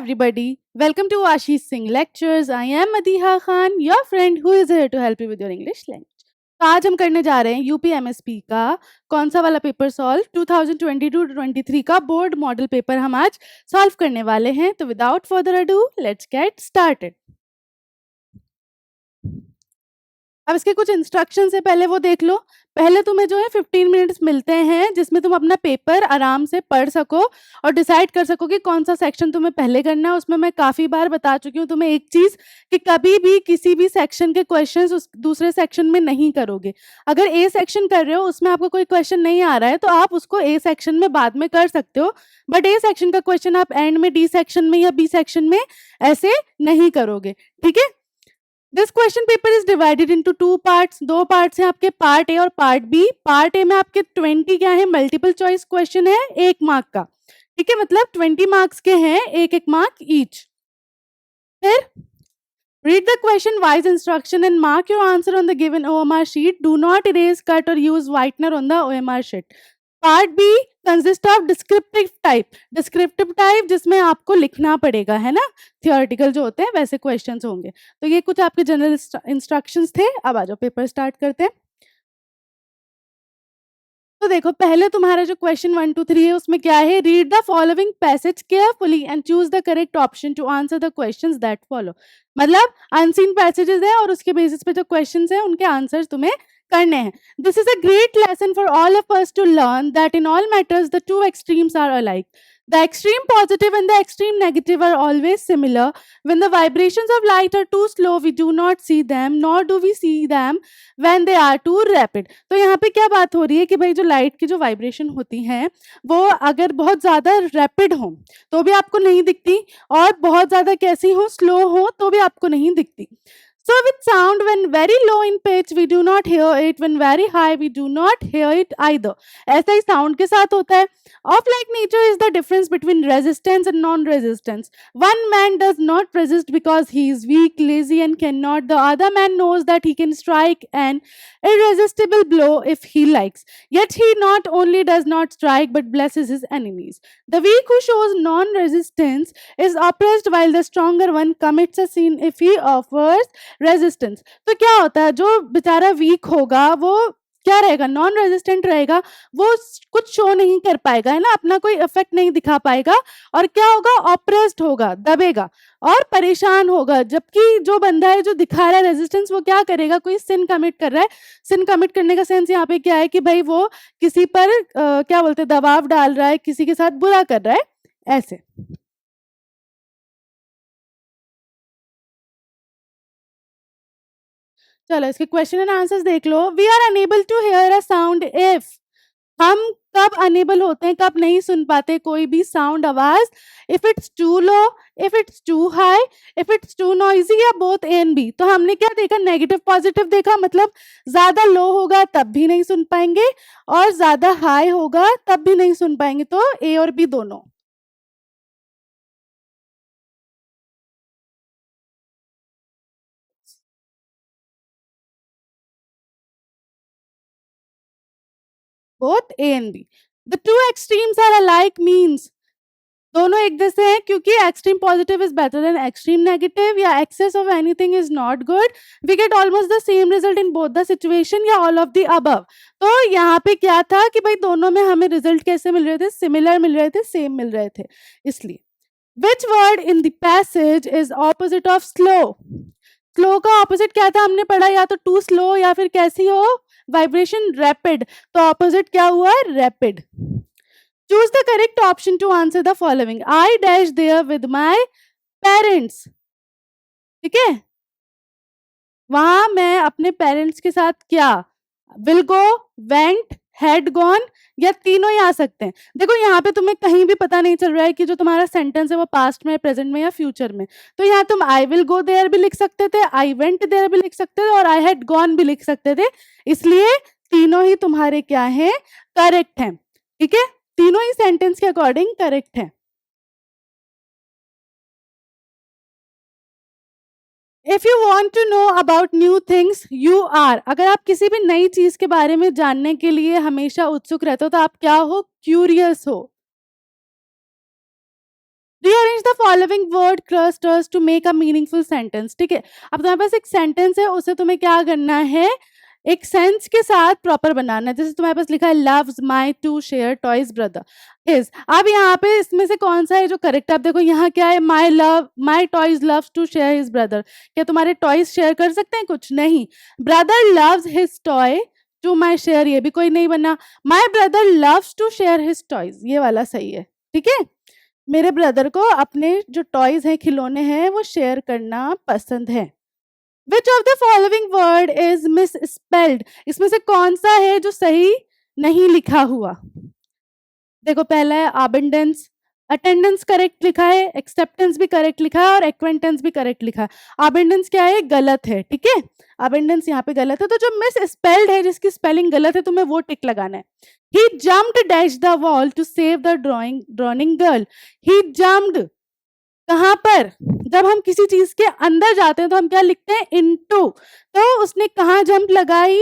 everybody. Welcome to Ashish Singh Lectures. I am Madiha Khan, your friend who is here to help you with your English language. तो आज हम करने जा रहे हैं UPMSP का कौन सा वाला पेपर सॉल्व 2022-23 का बोर्ड मॉडल पेपर हम आज सॉल्व करने वाले हैं. तो without further ado let's get started. अब इसके कुछ इंस्ट्रक्शन से पहले वो देख लो. पहले तुम्हें जो है 15 मिनट्स मिलते हैं जिसमें तुम अपना पेपर आराम से पढ़ सको और डिसाइड कर सको कि कौन सा सेक्शन तुम्हें पहले करना है. उसमें मैं काफ़ी बार बता चुकी हूँ तुम्हें एक चीज़ कि कभी भी किसी भी सेक्शन के क्वेश्चंस उस दूसरे सेक्शन में नहीं करोगे. अगर ए सेक्शन कर रहे हो उसमें आपको कोई क्वेश्चन नहीं आ रहा है तो आप उसको ए सेक्शन में बाद में कर सकते हो, बट ए सेक्शन का क्वेश्चन आप एंड में डी सेक्शन में या बी सेक्शन में ऐसे नहीं करोगे. ठीक है. This question paper is divided into 2 parts. 2 parts हैं आपके, पार्ट ए और पार्ट बी. पार्ट ए में आपके 20 क्या है, मल्टीपल चॉइस क्वेश्चन है 1 मार्क का. ठीक है, मतलब 20 मार्क्स के हैं, 1-1 मार्क ईच. फिर read the question wise instruction and mark your answer on the given OMR sheet. Do not erase, cut or use whitener on the OMR sheet. Part B consist of descriptive type. Descriptive type जिसमें आपको लिखना पड़ेगा, है ना. Theoretical जो होते हैं वैसे क्वेश्चंस होंगे. तो ये कुछ आपके जनरल इंस्ट्रक्शंस थे. अब आ जाओ पेपर स्टार्ट करते हैं. तो देखो पहले तुम्हारा जो क्वेश्चन 1 2 3 है उसमें क्या है, read the following passage carefully and choose the correct option to answer the questions that follow. मतलब अनसीन पैसेजेस है और उसके बेसिस पे जो क्वेश्चंस है उनके आंसर्स तुम्हें करने हैं. This is a great lesson for all of us to learn that in all matters the two extremes are alike. The extreme positive and the extreme negative are always similar. When the vibrations of light are too slow, we do not see them, nor do we see them when they are too rapid. तो यहाँ पे क्या बात हो रही है कि भाई जो लाइट की जो वाइब्रेशन होती हैं वो अगर बहुत ज़्यादा रैपिड हो तो भी आपको नहीं दिखती और बहुत ज़्यादा कैसी हो, स्लो हो तो भी आपको नहीं दिखती. So with sound, when very low in pitch, we do not hear it. When very high, we do not hear it either. ऐसा ही sound के साथ होता है. Of like nature is the difference between resistance and non-resistance. One man does not resist because he is weak, lazy, and cannot. The other man knows that he can strike an irresistible blow if he likes. Yet he not only does not strike but blesses his enemies. The weak who shows non-resistance is oppressed while the stronger one commits a sin if he offers resistance. तो क्या होता है, जो बेचारा week होगा वो क्या रहेगा, नॉन रेजिस्टेंट रहेगा. वो कुछ शो नहीं कर पाएगा, है ना, अपना कोई इफेक्ट नहीं दिखा पाएगा और क्या होगा, ऑप्रेस्ड होगा, दबेगा और परेशान होगा. जबकि जो बंदा है जो दिखा रहा है रेजिस्टेंस वो क्या करेगा, कोई सिन कमिट कर रहा है. सिन कमिट करने का सेंस यहाँ पे क्या है कि भाई वो किसी पर क्या बोलते हैं, दबाव डाल रहा है, किसी के साथ बुरा कर रहा है, ऐसे. चलो इसके क्वेश्चन एंड आंसर्स देख लो. We are unable to hear a sound if. हम कब अनेबल होते हैं, कब नहीं सुन पाते कोई भी साउंड, आवाज. If it's too low, if it's too high, if it's too noisy या बोथ ए एंड बी. तो हमने क्या देखा, नेगेटिव पॉजिटिव देखा. मतलब ज्यादा लो होगा तब भी नहीं सुन पाएंगे और ज्यादा हाई होगा तब भी नहीं सुन पाएंगे. तो ए और बी दोनों. Both A and B. The two extremes are alike means दोनों एक जैसे हैं क्योंकि extreme positive is better than extreme negative या excess of anything is not good. We get almost the same result in both the situation या all of the above. तो यहाँ पे क्या था कि भाई दोनों में हमें रिजल्ट कैसे मिल रहे थे, सिमिलर मिल रहे थे, सेम मिल रहे थे. इसलिए which word in the passage is opposite of slow. Slow का ऑपोजिट क्या था हमने पढ़ा, या तो टू स्लो या फिर कैसी हो, वाइब्रेशन रैपिड. तो ऑपोजिट क्या हुआ, rapid. Choose the correct option to answer the following. I dash there with my parents. ठीक है, वहां मैं अपने पेरेंट्स के साथ क्या, will go, went, had gone या तीनों ही आ सकते हैं. देखो यहाँ पे तुम्हें कहीं भी पता नहीं चल रहा है कि जो तुम्हारा सेंटेंस है वो पास्ट में, प्रेजेंट में या फ्यूचर में. तो यहाँ तुम आई विल गो देयर भी लिख सकते थे, आई वेंट देयर भी लिख सकते थे और आई हैड गॉन भी लिख सकते थे. इसलिए तीनों ही तुम्हारे क्या है, करेक्ट हैं. ठीक है, तीनों ही सेंटेंस के अकॉर्डिंग करेक्ट है. If you want to know about new things you are. अगर आप किसी भी नई चीज के बारे में जानने के लिए हमेशा उत्सुक रहते हो तो आप क्या हो, क्यूरियस हो. Rearrange the following word clusters to make a meaningful sentence. ठीक है, अब तुम्हारे पास एक सेंटेंस है, उसे तुम्हें क्या करना है, एक सेंस के साथ प्रॉपर बनाना है। जैसे तुम्हारे पास लिखा है loves my to share toys brother is. अब यहाँ पे इसमें से कौन सा है जो करेक्ट है? अब देखो यहाँ क्या है, my toys loves to share his brother. क्या तुम्हारे टॉयज शेयर कर सकते हैं? कुछ नहीं। Brother loves his toy to my share, ये भी कोई नहीं बना। My brother loves to share his toys, ये वाला सही है। ठीक है, मेरे ब्रदर को अपने जो टॉयज हैं, खिलौने हैं, वो शेयर करना पसंद है। Which of the following word is miss spelled? इसमें से कौन सा है जो सही नहीं लिखा हुआ? देखो पहला है अबंडेंस, अटेंडेंस करेक्ट लिखा है, एक्सेप्टेंस भी करेक्ट लिखा है और एक्वेंटेंस भी करेक्ट लिखा है। अबंडेंस क्या है? गलत है। ठीक है, अबंडेंस यहाँ पे गलत है, तो जो मिस स्पेल्ड है, जिसकी स्पेलिंग गलत है, तुम्हें वो टिक लगाना है। He jumped dash the wall to save the drowning girl. He jumped कहाँ पर? जब हम किसी चीज के अंदर जाते हैं तो हम क्या लिखते हैं? इनटू। तो उसने कहाँ जंप लगाई?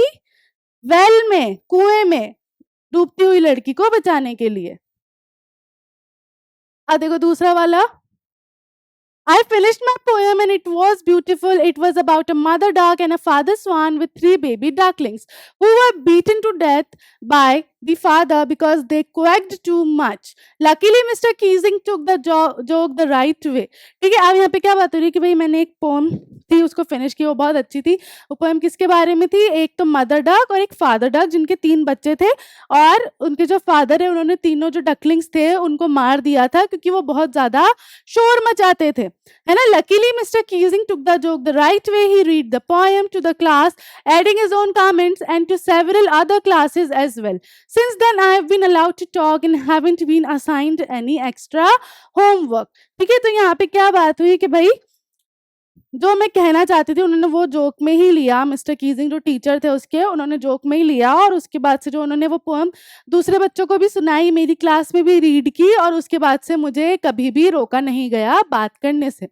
वेल में, कुएं में, डूबती हुई लड़की को बचाने के लिए। अब देखो दूसरा वाला, I finished my poem and it was beautiful. It was about a mother duck and a father swan with 3 baby ducklings who were beaten to death by the father because they quacked too much. Luckily, Mr. Keesing took the joke the right way. ठीक है, अब यहाँ पे क्या बात हो रही है कि भाई मैंने एक पोम थी, उसको फिनिश की, वो बहुत अच्छी थी। वो पोएम किसके बारे में थी? एक तो मदर डक और एक फादर डक, जिनके 3 बच्चे थे, और उनके जो फादर है उन्होंने तीनों जो डकलिंग्स थे उनको मार दिया था क्योंकि वो बहुत ज्यादा शोर मचाते थे, है ना। Luckily, Mr. Keesing took the joke the right way. He read the poem to the class, adding his own comments and to several other classes as well. Since then, I have been allowed to talk and haven't been assigned any extra homework. ठीक है, तो यहाँ पे क्या बात हुई कि भाई जो मैं कहना चाहती थी उन्होंने वो जोक में ही लिया। मिस्टर कीजिंग जो टीचर थे उसके, उन्होंने जोक में ही लिया, और उसके बाद से जो उन्होंने वो पोएम दूसरे बच्चों को भी सुनाई, मेरी क्लास में भी रीड की, और उसके बाद से मुझे कभी भी रोका नहीं गया बात करने से।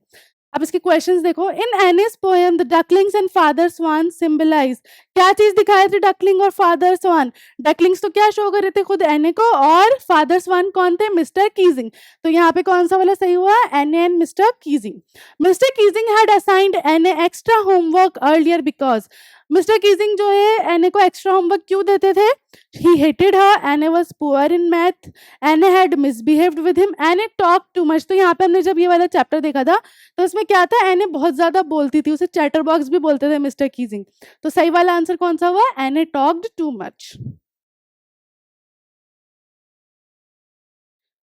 अब इसके क्वेश्चंस देखो। In Annie's poem the ducklings and father swan symbolise, क्या चीज दिखाए थे डकलिंग और फादर स्वान? डकलिंग्स तो क्या शो कर रहे थे? खुद एने को, और फादर स्वान कौन थे? Mister Keesing. तो यहाँ पे कौन सा वाला सही हुआ? Anne and mister Keesing. Mister Keesing had assigned Anne extra homework earlier because, mister Keesing जो है एने को एक्स्ट्रा होमवर्क क्यों देते थे? ही हेटेड हर, एने वाज पुअर इन मैथ, एने हैड मिसबिहेव्ड विद हिम, एने टॉक टू मच। तो यहाँ पे हमने जब ये वाला चैप्टर देखा था तो उसमें क्या था? एने बहुत ज्यादा बोलती थी, उसे चैटर बॉक्स भी बोलते थे मिस्टर कीजिंग। तो सही वाला आंसर कौन सा हुआ? एने टॉक्ड टू मच।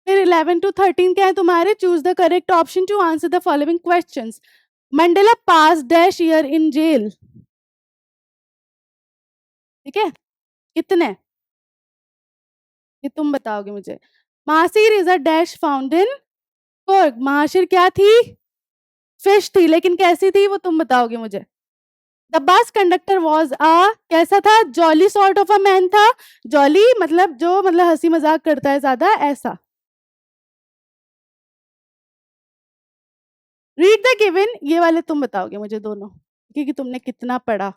फिर 11 to 13 क्या है तुम्हारे? Choose the correct option to answer the following questions. Mandela pass dash year in jail. ठीक है, कितने? ये तुम बताओगे मुझे। Mahseer is a dash found in Coorg. Mahseer क्या थी? फिश थी, लेकिन कैसी थी वो तुम बताओगे मुझे। The bus conductor was a, कैसा था? Jolly sort of a man था। जॉली मतलब जो, मतलब हंसी मजाक करता है ज्यादा, ऐसा। रीड द गिवन, ये वाले तुम बताओगे मुझे दोनों, क्योंकि तुमने कितना पढ़ा,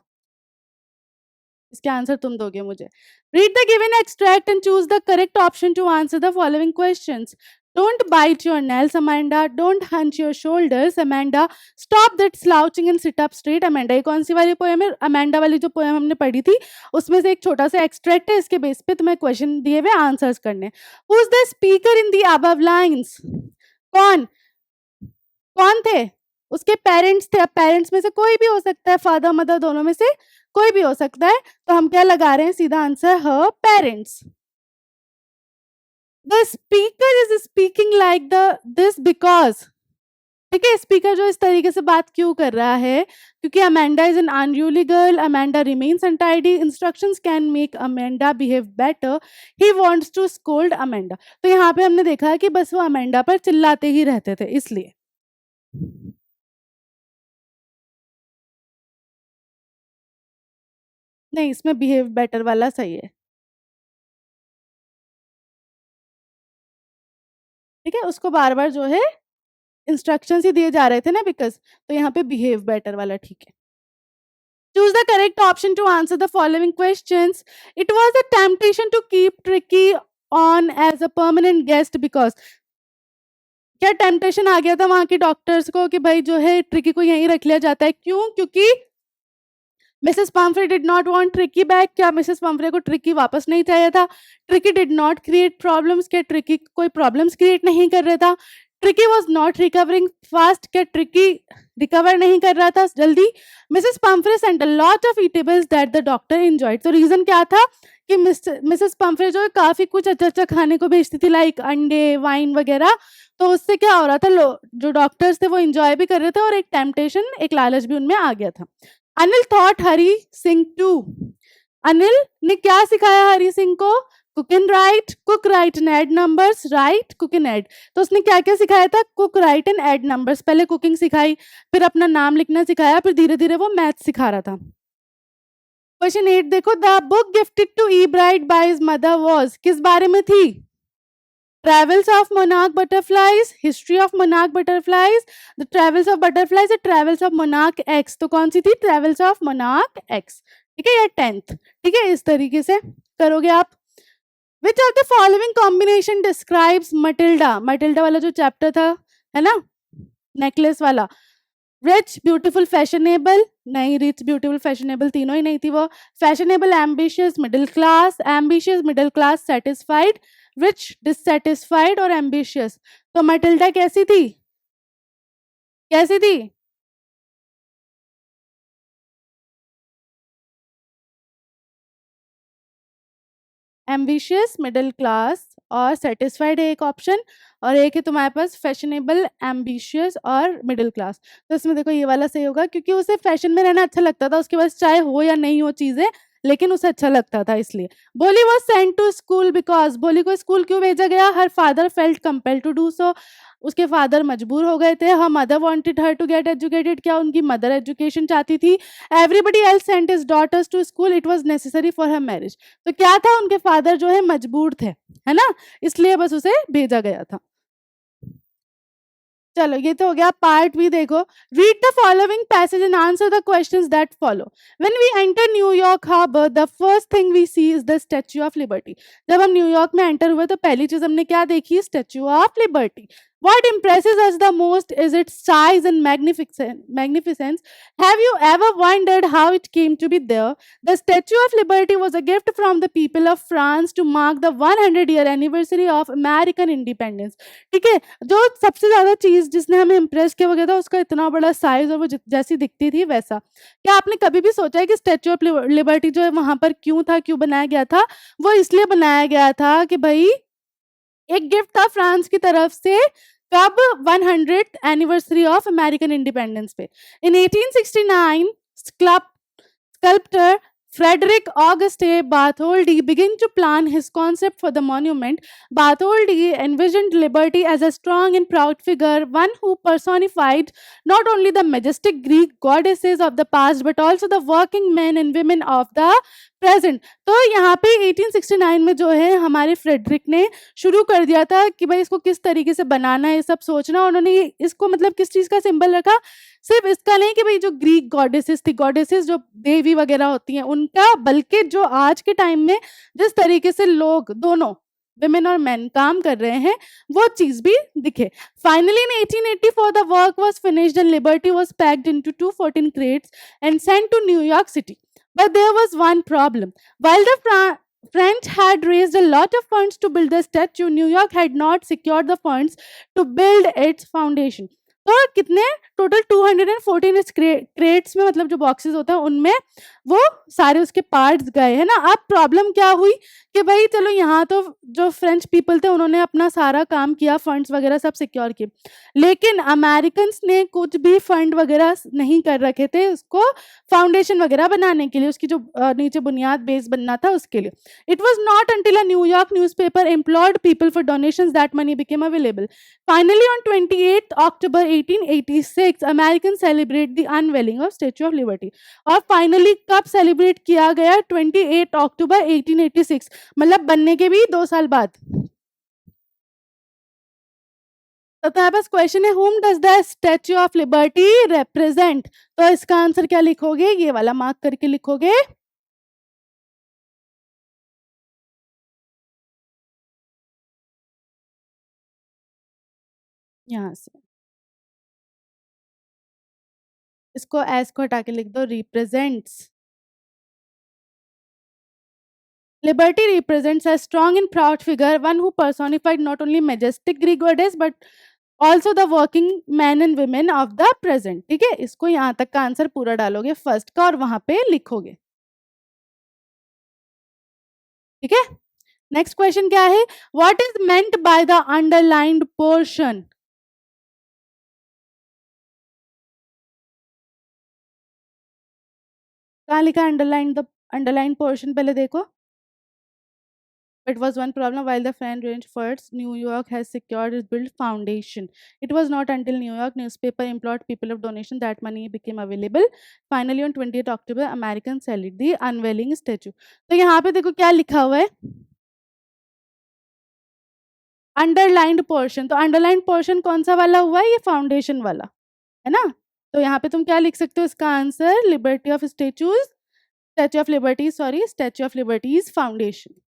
इसके आंसर तुम दोगे मुझे। Read the given extract and choose the correct option to answer the following questions. Don't bite your nails, Amanda. Don't hunch your shoulders, Amanda. Stop that slouching and sit up straight, Amanda. ये कौन सी वाली poem है? Amanda वाली जो poem हमने पढ़ी थी उसमें से एक छोटा सा एक्सट्रैक्ट है, इसके बेस पे तुम्हें क्वेश्चन दिए हुए आंसर्स करने। Who is the speaker in the above lines? कौन कौन थे? उसके पेरेंट्स थे। अब पेरेंट्स में से कोई भी हो सकता है, फादर मदर दोनों में से कोई भी हो सकता है, तो हम क्या लगा रहे हैं? सीधा answer her parents. The speaker is speaking like the this because, ठीक है, स्पीकर जो इस तरीके से बात क्यों कर रहा है? क्योंकि Amanda is an unruly girl, Amanda remains untidy, instructions can make Amanda behave better, he wants to scold Amanda. तो यहाँ पे हमने देखा कि बस वो अमेंडा पर चिल्लाते ही रहते थे, इसलिए। नहीं, इसमें बिहेव बेटर वाला सही है। ठीक है, उसको बार बार जो है इंस्ट्रक्शंस ही दिए जा रहे थे ना, बिकॉज, तो यहाँ पे बिहेव बेटर वाला ठीक है। Choose the correct option to answer the following questions. It was a temptation to keep Tricky on as a permanent guest because, क्या टेम्पटेशन आ गया था वहाँ के डॉक्टर्स को कि भाई जो है ट्रिकी को यहीं रख लिया जाता है? क्यों? क्योंकि Mrs Pomfrey did not want tricky back. क्या मिसेस पम्फ्रे को ट्रिकी वापस नहीं चाहिए था? Tricky did not create problems. क्या ट्रिकी कोई प्रॉब्लम्स क्रिएट नहीं कर रहा था? Tricky was not recovering fast. क्या ट्रिकी रिकवर नहीं कर रहा था जल्दी? Mrs Pomfrey sent a lot of eatables that the doctor enjoyed. तो रीजन क्या था कि मिसेस पम्फ्रे जो है काफी कुछ अच्छा अच्छा खाने को भेजती थी, लाइक अंडे, वाइन वगैरह। तो उससे क्या हो रहा था, जो डॉक्टर्स थे वो इंजॉय भी कर रहे थे और एक टेम्पटेशन, एक लालच भी उनमें आ गया था। Anil taught Hari Singh too. अनिल ने क्या सिखाया हरी सिंह को? Cook and write, cook write and add numbers, write cook and add. तो उसने क्या क्या सिखाया था? Cook write and add numbers. पहले कुकिंग सिखाई, फिर अपना नाम लिखना सिखाया, फिर धीरे धीरे वो मैथ सिखा रहा था। क्वेश्चन 8 देखो, the book gifted to E Bright by his mother was, किस बारे में थी? Travels of Monarch Butterflies, History of Monarch Butterflies, The Travels of Butterflies, The Travels of Monarch X। तो कौन सी थी? Travels of Monarch X। ठीक है, ये 10th। ठीक है, इस तरीके से करोगे आप। Which of the following combination describes Matilda? Matilda वाला जो चैप्टर था, है ना, नेकलेस वाला। रिच, ब्यूटीफुल, फैशनेबल, नहीं, रिच, ब्यूटीफुल, फैशनेबल तीनों ही नहीं थी वो। Fashionable, ambitious, middle class, ambitious, middle class, satisfied, rich, dissatisfied और एम्बिशियस। तो मटिल्डा कैसी थी? कैसी थी? एम्बिशियस, मिडिल क्लास और सेटिस्फाइड है एक ऑप्शन, और एक है तुम्हारे पास फैशनेबल, एम्बिशियस और मिडिल क्लास। तो इसमें देखो ये वाला सही होगा, क्योंकि उसे फैशन में रहना अच्छा लगता था, उसके पास चाहे हो या नहीं हो चीजें, लेकिन उसे अच्छा लगता था इसलिए। Bholi was sent to school because, Bholi को स्कूल क्यों भेजा गया? Her father felt compelled to do so, उसके फादर मजबूर हो गए थे। Her mother wanted her to get educated, क्या उनकी मदर एजुकेशन चाहती थी? Everybody else sent his daughters to school, it was necessary for her marriage. तो क्या था, उनके फादर जो है मजबूर थे, है ना, इसलिए बस उसे भेजा गया था। चलो ये तो हो गया पार्ट बी। देखो, read the following passage and answer the questions that follow. When we enter New York harbour the first thing we see is the Statue of Liberty. जब हम न्यूयॉर्क में एंटर हुए तो पहली चीज हमने क्या देखी? Statue of liberty. What impresses us the most is its size and magnificence. Have you ever wondered how it came to be there? The Statue of Liberty was a gift from the people of France to mark the 100-year anniversary of American independence. ठीक है, जो सबसे ज्यादा चीज जिसने हमें impress किया वगैरह था उसका इतना बड़ा साइज और वो जैसी दिखती थी वैसा। क्या आपने कभी भी सोचा है कि स्टैच्यू ऑफ लिबर्टी जो है वहां पर क्यों था, क्यों बनाया गया था? वो इसलिए बनाया गया था कि भाई एक गिफ्ट था फ्रांस की तरफ से, कब? 100th anniversary of American independence पे। इन 1869 sculptor Frederick Auguste Bartholdi began to plan his concept for the monument. Bartholdi envisioned liberty as a strong and proud figure, one who personified not only the majestic Greek goddesses of the past but also the working men and women of the present। तो यहाँ पे 1869 में जो है हमारे Frederick ने शुरू कर दिया था कि भाई इसको किस तरीके से बनाना है, सब सोचना। उन्होंने इसको मतलब किस चीज का सिंबल रखा? सिर्फ इसका नहीं कि भाई जो ग्रीक गॉडेसेस थी, गॉडेसेस जो देवी वगैरह होती हैं उनका, बल्कि जो आज के टाइम में जिस तरीके से लोग दोनों विमेन और मैन काम कर रहे हैं वो चीज भी दिखे। Finally in 1884 the work was finished and Liberty was packed into 214 crates and sent to New York city. But there was one problem. While the French had raised a lot of funds to build the statue, New York had not secured the funds to build its foundation. तो कितने total 214 इस crates में, मतलब जो boxes होते हैं उनमें वो सारे उसके पार्ट्स गए, है ना। अब प्रॉब्लम क्या हुई कि भाई चलो यहाँ तो जो फ्रेंच पीपल थे उन्होंने अपना सारा काम किया, फंड्स वगैरह सब सिक्योर किए, लेकिन अमेरिकन ने कुछ भी फंड वगैरह नहीं कर रखे थे उसको फाउंडेशन वगैरह बनाने के लिए, उसकी जो नीचे बुनियाद बेस बनना था उसके लिए। It was not until a New York newspaper employed people for donations that money became available. Finally on 28 October 1886 American celebrate the unveiling of statue of liberty. और फाइनली कब सेलिब्रेट किया गया? 28 अक्टूबर 1886, मतलब बनने के भी 2 साल बाद। तो तुम्हारे पास क्वेश्चन है, whom does the Statue of Liberty represent? तो इसका आंसर क्या लिखोगे? ये वाला मार्क करके लिखोगे। यहाँ से इसको एस को हटा के लिख दो, represents. Liberty represents a strong and proud figure, one who personified not only majestic Greek goddess but also the working men and women of the present. ठीक है, इसको यहाँ तक का आंसर पूरा डालोगे फर्स्ट का और वहां पे लिखोगे। ठीक है, नेक्स्ट क्वेश्चन क्या है? What is meant by the underlined portion? कहाँ लिखा अंडरलाइन? द अंडरलाइन पोर्शन पहले देखो। It was one problem while the fan ranged first, New York has secured its built foundation. It was not until New York newspaper implored people of donation that money became available. Finally, on 20th October, Americans celebrated the unveiling statue. तो यहाँ पे देखो क्या लिखा हुआ है, underlined portion. तो underlined portion कौन सा वाला हुआ है? ये फाउंडेशन वाला है ना। तो यहाँ पे तुम क्या लिख सकते हो इसका आंसर? Liberty of statues, statue of liberty, sorry, statue of Liberty's foundation.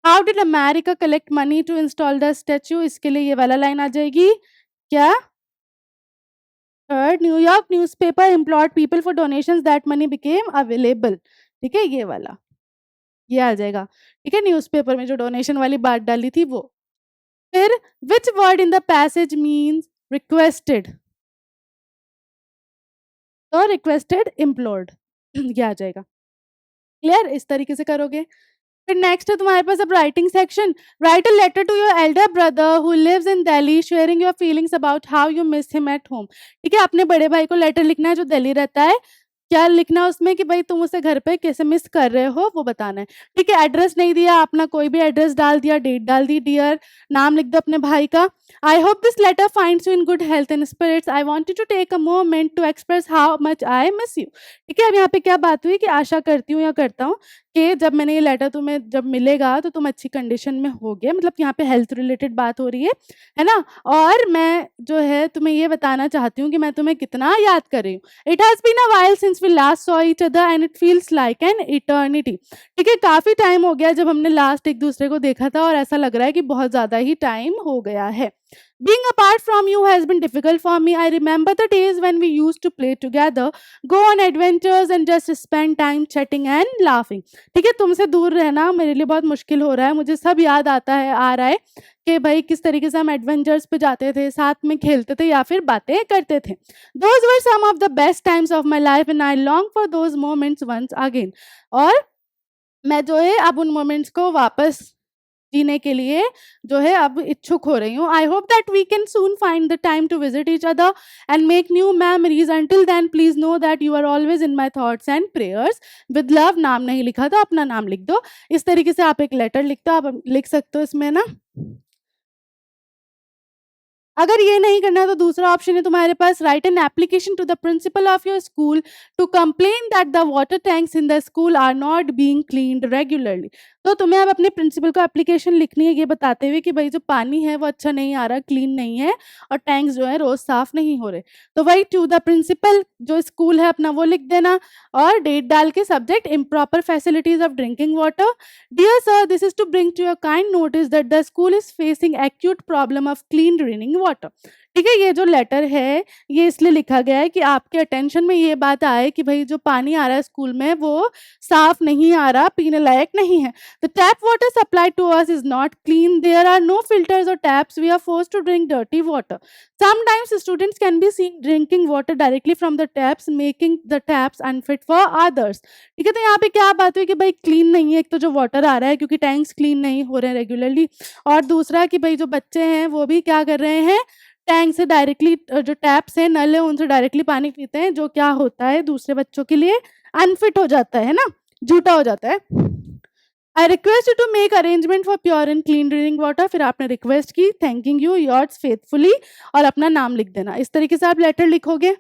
How did America collect money to install the statue? इसके लिए ये वाला लाइन आ जाएगी क्या? Third, New York newspaper implored people for donations that money became available. ठीक है, ये वाला ये आ जाएगा। ठीक है, न्यूज़पेपर में जो डोनेशन वाली बात डाली थी वो। फिर which word in the passage means requested? तो रिक्वेस्टेड इम्प्लोर्ड ये आ जाएगा। क्लियर? इस तरीके से करोगे। फिर नेक्स्ट है तुम्हारे पास अब writing section. Write a letter to your elder brother who lives in Delhi sharing your feelings about how you miss him at home. ठीक है, अपने बड़े भाई को लेटर लिखना है जो दिल्ली रहता है। क्या लिखना है उसमें कि भाई तुम उसे घर पे कैसे मिस कर रहे हो वो बताना है। ठीक है, एड्रेस नहीं दिया, अपना कोई भी एड्रेस डाल दिया, डेट डाल दी, डियर, नाम लिख दो अपने भाई का। I hope this letter finds you in good health and spirits. I wanted to take a moment to express how much I miss you. ठीक है, अब यहाँ पे क्या बात हुई कि आशा करती हूँ या करता हूँ कि जब मैंने ये लेटर तुम्हें जब मिलेगा तो तुम अच्छी कंडीशन में होगे, मतलब यहाँ पे हेल्थ रिलेटेड बात हो रही है ना। और मैं जो है तुम्हें ये बताना चाहती हूँ कि मैं तुम्हें कितना याद कर रही हूँ। It has been a while since we last saw each other and it feels like an eternity. ठीक है, काफ़ी टाइम हो गया जब हमने लास्ट एक दूसरे को देखा था और ऐसा लग रहा है कि बहुत ज़्यादा ही टाइम हो गया है। Being apart from you has been difficult for me. I remember the days when we used to play together, go on adventures and just spend time chatting and laughing. ठीक है, तुमसे दूर रहना मेरे लिए बहुत मुश्किल हो रहा है। मुझे सब याद आता है, आ रहा है कि भाई किस तरीके से हम एडवेंचर्स पे जाते थे, साथ में खेलते थे या फिर बातें करते थे। Those were some of the best times of my life and I long for those moments once again. और मैं जो है अब उन मोमेंट्स को वापस जीने के लिए जो है अब इच्छुक हो रही हूँ। I hope that we can soon find the time to visit each other and make new memories. Until then please know that you are always in my thoughts and prayers. With love, नाम नहीं लिखा तो अपना नाम लिख दो। इस तरीके से आप एक लेटर लिखते हो, आप लिख सकते हो इसमें ना। अगर ये नहीं करना तो दूसरा ऑप्शन है तुम्हारे पास, write an application to the principal of your school to complain that the water tanks in the school are not being cleaned regularly. तो तुम्हें अब अपने प्रिंसिपल को एप्लीकेशन लिखनी है ये बताते हुए कि भाई जो पानी है वो अच्छा नहीं आ रहा, क्लीन नहीं है और टैंक्स जो है रोज साफ नहीं हो रहे। तो वही टू द प्रिंसिपल जो स्कूल है अपना वो लिख देना और डेट डाल के subject improper facilities of drinking water. Dear sir, this is to bring to your kind notice that the school is facing acute problem of clean draining water. ठीक है, ये जो लेटर है ये इसलिए लिखा गया है कि आपके अटेंशन में ये बात आए कि भाई जो पानी आ रहा है स्कूल में वो साफ नहीं आ रहा, पीने लायक नहीं है। The tap water supplied to us is not clean, there are no filters और taps, we are forced to drink dirty water. Sometimes students can be seen drinking water directly from the taps making the taps unfit for others. ठीक है, तो यहाँ पे क्या बात हुई कि भाई क्लीन नहीं है, एक तो जो वाटर आ रहा है क्योंकि टैंक्स क्लीन नहीं हो रहे हैं रेगुलरली, और दूसरा कि भाई जो बच्चे हैं वो भी क्या कर रहे हैं, टैंक से डायरेक्टली जो टैप्स हैं, नल है, उनसे डायरेक्टली पानी पीते हैं, जो क्या होता है दूसरे बच्चों के लिए अनफिट हो जाता है ना, झूठा हो जाता है। I request you to make arrangement for pure and clean drinking water. फिर आपने रिक्वेस्ट की, थैंकिंग यू, योर्स फेथफुली, और अपना नाम लिख देना। इस तरीके से आप लेटर लिखोगे।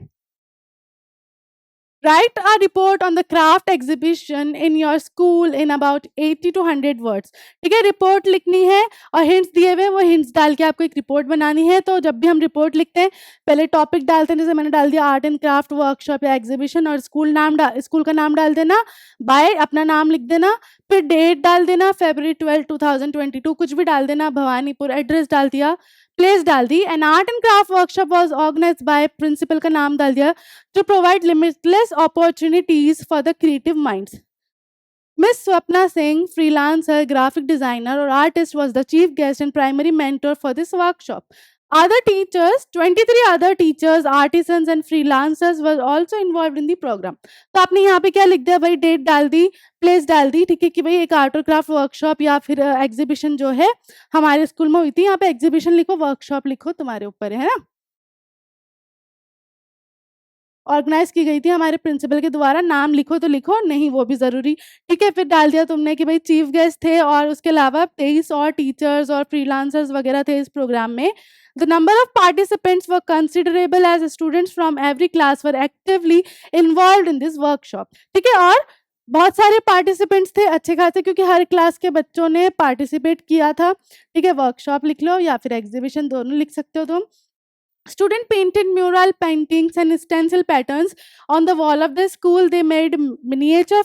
Write a report on the craft exhibition in your school in about 80 to 100 words. ठीक है, रिपोर्ट लिखनी है और हिंट्स दिए हुए, वो हिंट्स डाल के आपको एक रिपोर्ट बनानी है. तो जब भी हम रिपोर्ट लिखते हैं, पहले टॉपिक डालते हैं, जैसे मैंने डाल दिया आर्ट एंड क्राफ्ट वर्कशॉप या एग्जीबिशन, और स्कूल का नाम डाल देना, बाय अपना नाम लिख देना, फिर डेट डाल देना February 12, 2022, कुछ भी डाल देना, भवानीपुर, एड्रेस डाल दिया, प्लेस डाल दी. And art and craft workshop was organised by principal का नाम डाल दिया, to provide limitless opportunities for the creative minds. Miss Swapna Singh, freelancer, graphic designer, or artist, was the chief guest and primary mentor for this workshop. Other teachers, 23 other teachers, artisans, and freelancers were also involved in the program. तो आपने यहाँ पे क्या लिख दिया भाई, date डाल दी, place डाल दी, ठीक है, कि भाई एक आर्ट और क्राफ्ट वर्कशॉप या फिर एग्जीबिशन जो है हमारे स्कूल में हुई थी. यहाँ पे एग्जीबिशन लिखो, वर्कशॉप लिखो, तुम्हारे ऊपर है ना. ऑर्गेनाइज की गई थी हमारे प्रिंसिपल के द्वारा. नाम लिखो तो लिखो, नहीं वो भी ज़रूरी. ठीक है, फिर डाल दिया तुमने कि भाई चीफ गेस्ट थे और उसके अलावा 23 और टीचर्स और फ्रीलांसर्स वगैरह थे इस प्रोग्राम में. The number of participants were considerable as students from every class were actively involve in this workshop. ठीक है, और बहुत सारे पार्टिसिपेंट्स थे अच्छे खासे, क्योंकि हर क्लास के बच्चों ने पार्टिसिपेट किया था. ठीक है, वर्कशॉप लिख लो या फिर एग्जीबिशन, दोनों लिख सकते हो तुम. Student painted mural paintings and stencil patterns on the wall of the school. They made miniature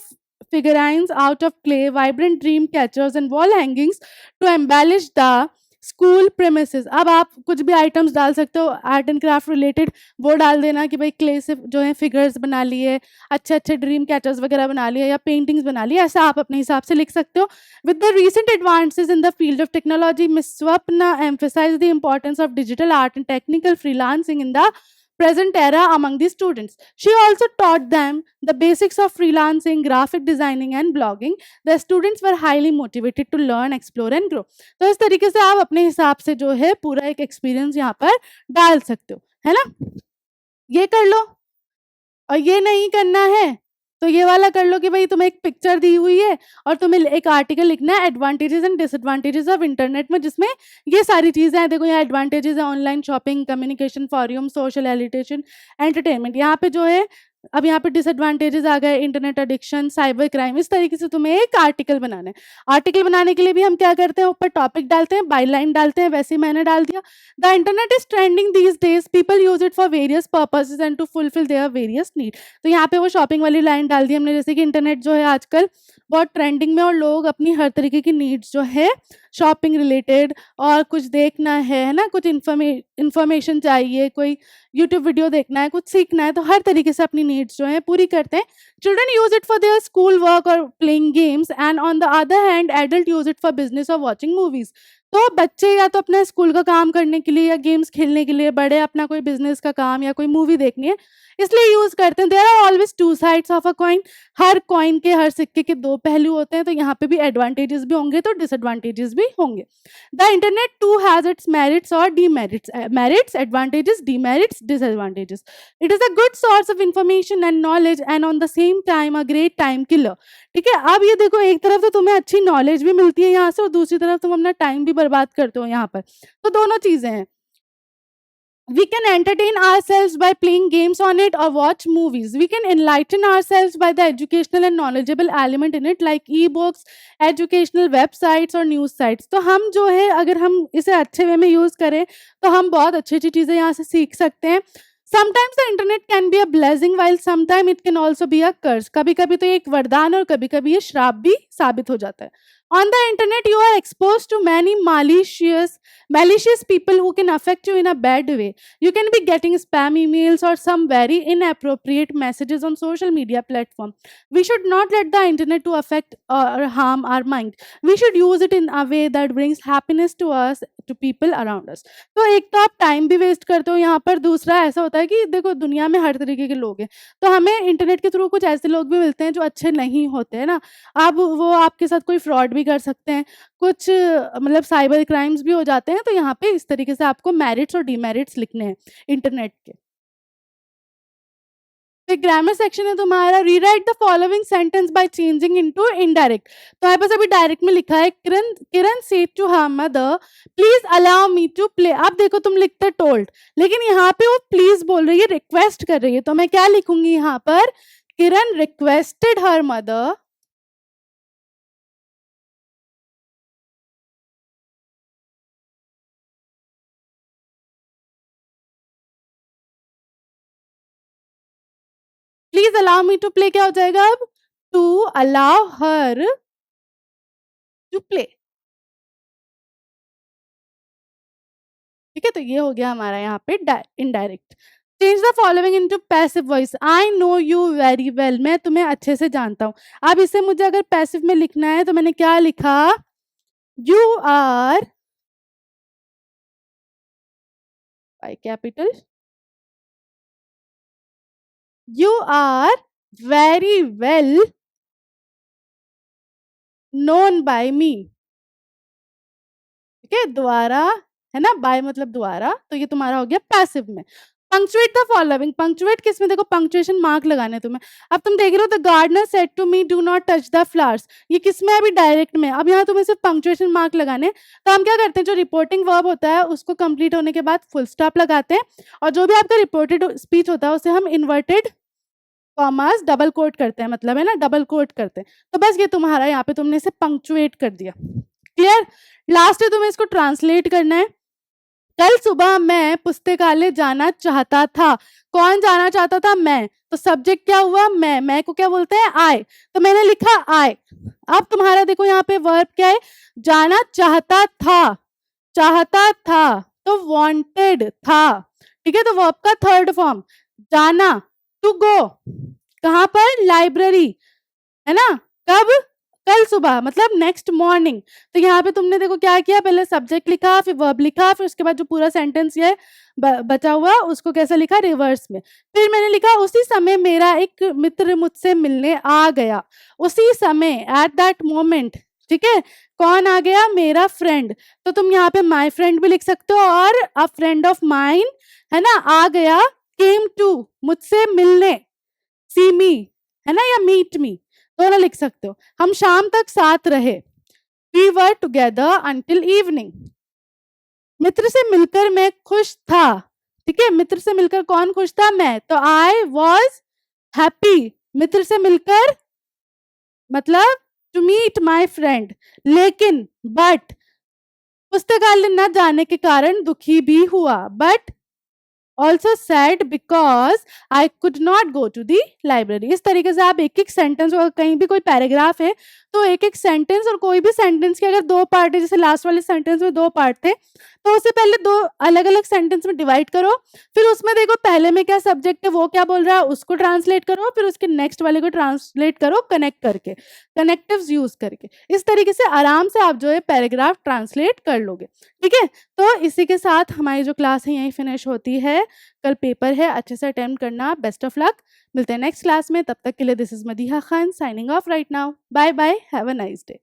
figurines out of clay, vibrant dream catchers, and wall hangings to embellish the school premises. अब आप कुछ भी items डाल सकते हो art and craft related, वो डाल देना कि भाई क्ले से जो है फिगर्स बना लिए, अच्छे अच्छे ड्रीम कैचर्स वगैरह बना लिए या पेंटिंग्स बना लिए, ऐसा आप अपने हिसाब से लिख सकते हो. With the recent advances in the field of technology, miss Swapna emphasized the importance of digital art and technical freelancing in the present era among the students. She also taught them the basics of freelancing, graphic designing, and blogging. The students were highly motivated to learn, explore, and grow. तो इस तरीके से आप अपने हिसाब से जो है पूरा एक एक्सपीरियंस यहाँ पर डाल सकते हो, है ना. ये कर लो, और ये नहीं करना है तो ये वाला कर लो कि भाई तुम्हें एक पिक्चर दी हुई है और तुम्हें एक आर्टिकल लिखना है advantages and disadvantages of internet में, जिसमें ये सारी चीज़ें हैं. देखो यहाँ एडवांटेजेस है, online shopping, communication, forum, social एलिटेशन, एंटरटेनमेंट. यहाँ पे जो है अब यहाँ पे डिसएडवांटेजेस आ गए, इंटरनेट एडिक्शन, साइबर क्राइम. इस तरीके से तुम्हें एक आर्टिकल बनाना है. आर्टिकल बनाने के लिए भी हम क्या करते हैं, ऊपर टॉपिक डालते हैं, बाई लाइन डालते हैं, वैसे ही मैंने डाल दिया. The internet is trending these days, people use it for various purposes and to fulfil their various need. तो यहाँ पे वो शॉपिंग वाली लाइन डाल दी हमने, जैसे कि इंटरनेट जो है आजकल बहुत ट्रेंडिंग में और लोग अपनी हर तरीके की नीड्स जो है शॉपिंग रिलेटेड और कुछ देखना है ना, कुछ इन्फॉर्मेशन चाहिए, कोई यूट्यूब वीडियो देखना है, कुछ सीखना है, तो हर तरीके से अपनी नीड्स जो है पूरी करते हैं. Children use it for their school work और playing games, and on the other hand adult use it for business और वॉचिंग मूवीज. तो बच्चे या तो अपने स्कूल का काम करने के लिए या गेम्स खेलने के लिए, बड़े अपना कोई बिजनेस का काम या कोई मूवी देखनी है इसलिए यूज करते हैं. There are always two sides of a coin. हर कॉइन के, हर सिक्के के दो पहलू होते हैं. तो यहाँ पे भी एडवांटेजेस भी होंगे तो डिसएडवांटेजेस भी होंगे. The internet too has its merits और demerits. Merits, advantages, demerits, disadvantages. It is a good source of information and knowledge and on the same time a great time killer. ठीक है, अब ये देखो, एक तरफ तो तुम्हें अच्छी नॉलेज भी मिलती है यहाँ से और दूसरी तरफ तुम अपना टाइम भी बर्बाद करते हो यहाँ पर. तो दोनों चीजें हैं. We can entertain ourselves by playing games on it or watch movies. We can enlighten ourselves by the educational and knowledgeable element in it, like e-books, educational websites और news sites. तो हम जो है अगर हम इसे अच्छे वे में यूज़ करें तो हम बहुत अच्छी अच्छी चीज़ें यहाँ से सीख सकते हैं. Sometimes the internet can be a blessing while sometimes it can also be a curse. कभी कभी तो ये एक वरदान और कभी कभी ये श्राप भी साबित हो जाता है. On the internet, you are exposed to many malicious people who can affect you in a bad way. You can be getting spam emails or some very inappropriate messages on social media platform. We should not let the internet to affect or harm our mind. We should use it in a way that brings happiness to us, to people around us. तो एक तो आप time भी waste करते हो यहाँ पर, दूसरा ऐसा होता है कि देखो दुनिया में हर तरीके के लोग हैं, तो हमें इंटरनेट के थ्रू कुछ ऐसे लोग भी मिलते हैं जो अच्छे नहीं होते हैं ना. अब वो आपके साथ कोई फ्रॉड भी कर सकते हैं, कुछ मतलब साइबर क्राइम्स भी हो जाते हैं. तो यहाँ पे इस तरीके से आपको मेरिट्स और डीमेरिट्स लिखने हैं इंटरनेट के. एक ग्रामर सेक्शन है तुम्हारा, rewrite the following sentence by changing into indirect. तो यहाँ पर अभी डायरेक्ट में लिखा है, Kiran Kiran said to her mother please allow me to play. अब देखो तुम लिखते टोल्ड, लेकिन यहाँ पे वो प्लीज बोल रही है, रिक्वेस्ट कर रही है. तो मैं क्या लिखूंगी यहाँ पर, Kiran requested her mother please allow me to play, क्या हो जाएगा अब? To allow her to play. ठीक है, तो ये हो गया हमारा यहाँ पे indirect. Change the following into passive voice. I know you very well, मैं तुम्हें अच्छे से जानता हूँ। अब इसे मुझे अगर पैसिव में लिखना है तो मैंने क्या लिखा? You are by capital, you are very well known by me. ठीक है, द्वारा, है ना, बाय मतलब द्वारा, तो ये तुम्हारा हो गया पैसिव में। पंक्चुएट द फॉलोइंग, पंक्चुएट किसमें? देखो पंक्चुएशन मार्क लगाने तुम्हें। अब तुम देख रहे हो the gardener said to me do not touch the flowers, ये किसमें? अभी डायरेक्ट में। अब यहाँ तुम्हें सिर्फ पंक्चुएशन मार्क लगाने, तो हम क्या करते हैं, जो रिपोर्टिंग वर्ब होता है उसको कंप्लीट होने के बाद फुल स्टॉप लगाते हैं, और जो भी आपका रिपोर्टेड स्पीच होता है उसे हम इन्वर्टेड कॉमास डबल कोट करते हैं, मतलब है ना, डबल कोट करते हैं। तो बस ये तुम्हारा यहाँ पे तुमने इसे पंक्चुएट कर दिया। क्लियर? लास्ट में तुम्हें इसको ट्रांसलेट करना है। कल सुबह मैं पुस्तकालय जाना चाहता था। कौन जाना चाहता था? मैं। तो सब्जेक्ट क्या हुआ? मैं को क्या बोलते हैं? आई। तो मैंने लिखा आई। अब तुम्हारा देखो यहाँ पे वर्ब क्या है? जाना चाहता था, चाहता था तो वांटेड था। ठीक है, तो वर्ब का थर्ड फॉर्म जाना, टू गो, कहां पर? लाइब्रेरी, है ना, कब? कल सुबह, मतलब नेक्स्ट मॉर्निंग। तो यहाँ पे तुमने देखो क्या किया, पहले सब्जेक्ट लिखा, फिर वर्ब लिखा, फिर उसके बाद जो पूरा सेंटेंस ये बचा हुआ उसको कैसा लिखा? रिवर्स में। फिर मैंने लिखा उसी समय मेरा एक मित्र मुझसे मिलने आ गया। उसी समय, एट दैट मोमेंट। ठीक है, कौन आ गया? मेरा फ्रेंड। तो तुम यहाँ पे माई फ्रेंड भी लिख सकते हो, और अ फ्रेंड ऑफ माइन, है ना, आ गया, केम टू, मुझसे मिलने, सी मी, है ना, या मीट मी, दोनों लिख सकते हो। हम शाम तक साथ रहे, we were together until evening. मित्र से मिलकर मैं खुश था। ठीक है, मित्र से मिलकर कौन खुश था? मैं। तो आई वॉज हैप्पी, मित्र से मिलकर मतलब टू मीट माई फ्रेंड। लेकिन, बट, पुस्तकालय न जाने के कारण दुखी भी हुआ, but also sad because I could not go to the library। इस तरीके से आप एक एक सेंटेंस, और कहीं भी कोई पैराग्राफ है तो एक एक सेंटेंस, और कोई भी सेंटेंस के अगर दो पार्ट है, जैसे लास्ट वाले सेंटेंस में दो पार्ट थे, तो उसे पहले दो अलग अलग सेंटेंस में डिवाइड करो, फिर उसमें देखो पहले में क्या सब्जेक्ट है, वो क्या बोल रहा है, उसको ट्रांसलेट करो, फिर उसके नेक्स्ट वाले को ट्रांसलेट करो कनेक्ट करके, कनेक्टिव्स यूज करके। इस तरीके से आराम से आप जो है पैराग्राफ ट्रांसलेट कर लोगे। ठीक है, तो इसी के साथ हमारी जो क्लास है यहीं फिनिश होती है। कल पेपर है, अच्छे से अटेम्प्ट करना। बेस्ट ऑफ लक, मिलते हैं नेक्स्ट क्लास में। तब तक के लिए this is Madiha Khan signing off right now. Bye bye, have a nice day.